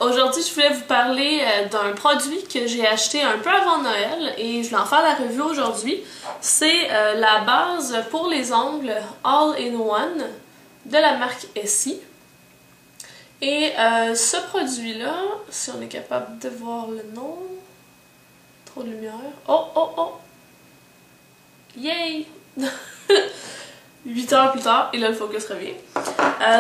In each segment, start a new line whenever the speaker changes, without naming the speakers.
Aujourd'hui je voulais vous parler d'un produit que j'ai acheté un peu avant Noël et je vais en faire la review aujourd'hui. C'est la base pour les ongles All-in-One de la marque Essie. Et ce produit-là, si on est capable de voir le nom, trop de lumière, oh! Yay! 8 heures plus tard, et là le focus revient.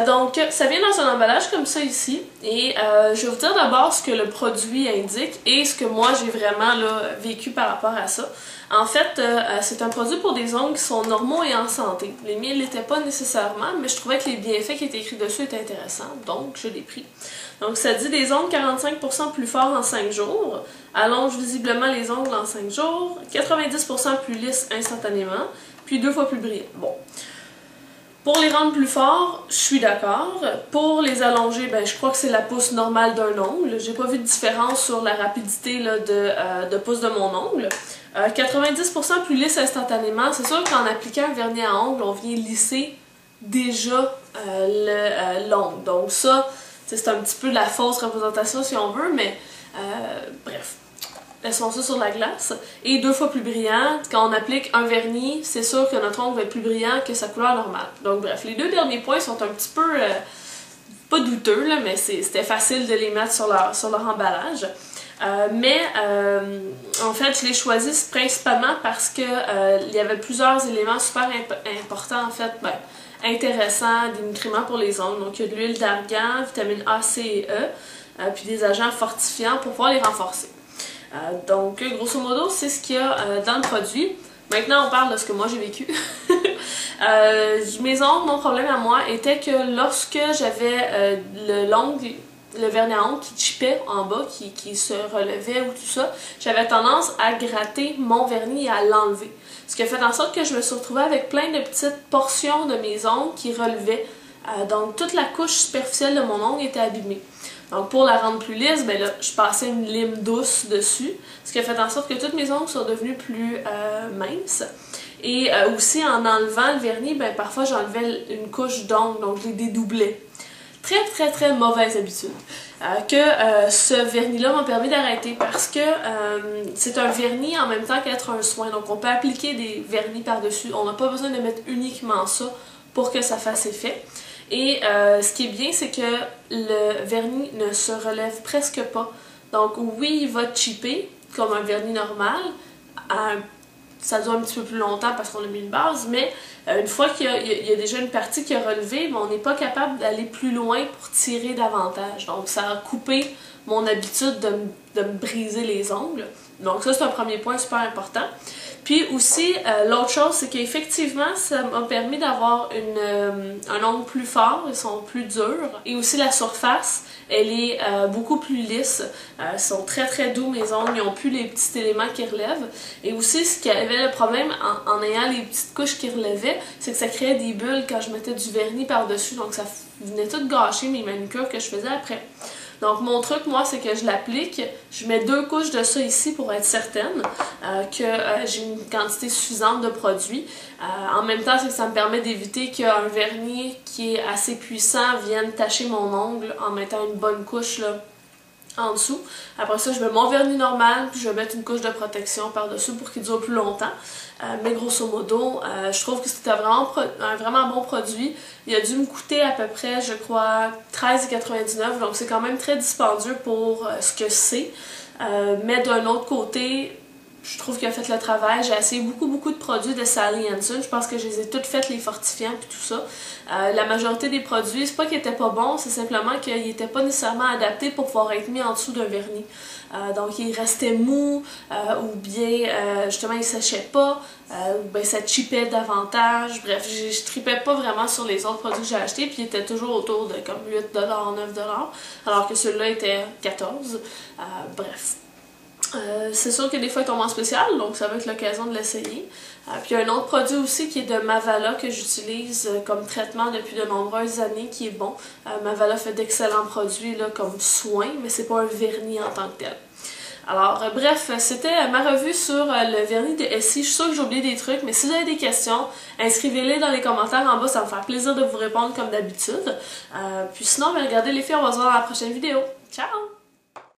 Donc, ça vient dans un emballage comme ça ici. Et je vais vous dire d'abord ce que le produit indique et ce que moi j'ai vraiment là, vécu par rapport à ça. En fait, c'est un produit pour des ongles qui sont normaux et en santé. Les miens ne l'étaient pas nécessairement, mais je trouvais que les bienfaits qui étaient écrits dessus étaient intéressants, donc je l'ai pris. Donc ça dit des ongles 45% plus forts en 5 jours, allonge visiblement les ongles en 5 jours, 90% plus lisses instantanément, puis 2 fois plus brillants. Bon. Pour les rendre plus forts, je suis d'accord. Pour les allonger, ben, je crois que c'est la pousse normale d'un ongle. J'ai pas vu de différence sur la rapidité là, de pousse de mon ongle. 90% plus lisse instantanément. C'est sûr qu'en appliquant un vernis à ongles, on vient lisser déjà l'ongle. Donc ça, c'est un petit peu de la fausse représentation si on veut, mais bref. Laissons ça sur la glace. Et 2 fois plus brillant. Quand on applique un vernis, c'est sûr que notre ongle va être plus brillant que sa couleur normale. Donc bref, les deux derniers points sont un petit peu, pas douteux, là, mais c'était facile de les mettre sur leur emballage. En fait, je l'ai choisi principalement parce que il y avait plusieurs éléments super importants, en fait, intéressants, des nutriments pour les ongles. Donc il y a de l'huile d'argan, vitamine A, C et E, puis des agents fortifiants pour pouvoir les renforcer. Donc, grosso modo, c'est ce qu'il y a dans le produit. Maintenant, on parle de ce que moi j'ai vécu. Mes ongles, mon problème à moi était que lorsque j'avais le vernis à ongles qui chipait en bas, qui se relevait ou tout ça, j'avais tendance à gratter mon vernis et à l'enlever. Ce qui a fait en sorte que je me suis retrouvée avec plein de petites portions de mes ongles qui relevaient. Donc, toute la couche superficielle de mon ongle était abîmée. Donc pour la rendre plus lisse, ben là, je passais une lime douce dessus, ce qui a fait en sorte que toutes mes ongles sont devenues plus minces. Et aussi en enlevant le vernis, ben parfois j'enlevais une couche d'ongles, donc je les dédoublais. Très mauvaise habitude. Ce vernis-là m'a permis d'arrêter parce que c'est un vernis en même temps qu'être un soin. Donc on peut appliquer des vernis par-dessus. On n'a pas besoin de mettre uniquement ça pour que ça fasse effet. Et ce qui est bien, c'est que le vernis ne se relève presque pas. Donc oui, il va chipper comme un vernis normal. Ça dure un petit peu plus longtemps parce qu'on a mis une base, mais une fois qu'il y a déjà une partie qui a relevé, on n'est pas capable d'aller plus loin pour tirer davantage. Donc ça a coupé mon habitude de me briser les ongles. Donc ça, c'est un premier point super important. Puis aussi, l'autre chose, c'est qu'effectivement, ça m'a permis d'avoir un ongle plus fort, ils sont plus durs. Et aussi la surface, elle est beaucoup plus lisse. Ils sont très doux, mes ongles, ils n'ont plus les petits éléments qui relèvent. Et aussi, ce qui avait le problème en ayant les petites couches qui relevaient, c'est que ça créait des bulles quand je mettais du vernis par-dessus. Donc ça venait tout gâcher mes manucures que je faisais après. Donc mon truc, moi, c'est que je l'applique, je mets 2 couches de ça ici pour être certaine que j'ai une quantité suffisante de produit. En même temps, c'est que ça me permet d'éviter qu'un vernis qui est assez puissant vienne tacher mon ongle en mettant une bonne couche là, en dessous. Après ça, je mets mon vernis normal, puis je vais mettre une couche de protection par-dessus pour qu'il dure plus longtemps. Mais grosso modo, je trouve que c'était un vraiment bon produit. Il a dû me coûter à peu près, je crois, 13,99 $, donc c'est quand même très dispendieux pour ce que c'est. Mais d'un autre côté, je trouve qu'il a fait le travail. J'ai essayé beaucoup de produits de Sally Hansen. Je pense que je les ai toutes faites, les fortifiants et tout ça. La majorité des produits, c'est pas qu'ils étaient pas bons, c'est simplement qu'ils n'étaient pas nécessairement adaptés pour pouvoir être mis en dessous d'un vernis. Donc ils restaient mous, ou bien justement ils séchaient pas, ou bien ça chipait davantage. Bref, je tripais pas vraiment sur les autres produits que j'ai achetés, puis ils étaient toujours autour de comme 8 $, 9 $, alors que celui-là était 14 $. Bref. C'est sûr que des fois ils tombent en spécial, donc ça va être l'occasion de l'essayer. Puis il y a un autre produit aussi qui est de Mavala que j'utilise comme traitement depuis de nombreuses années qui est bon. Mavala fait d'excellents produits là, comme soin, mais c'est pas un vernis en tant que tel. Alors bref, c'était ma revue sur le vernis de Essie. Je suis sûre que j'ai oublié des trucs, mais si vous avez des questions, inscrivez-les dans les commentaires en bas, ça va me faire plaisir de vous répondre comme d'habitude. Puis sinon, regardez les filles, on va se voir dans la prochaine vidéo. Ciao!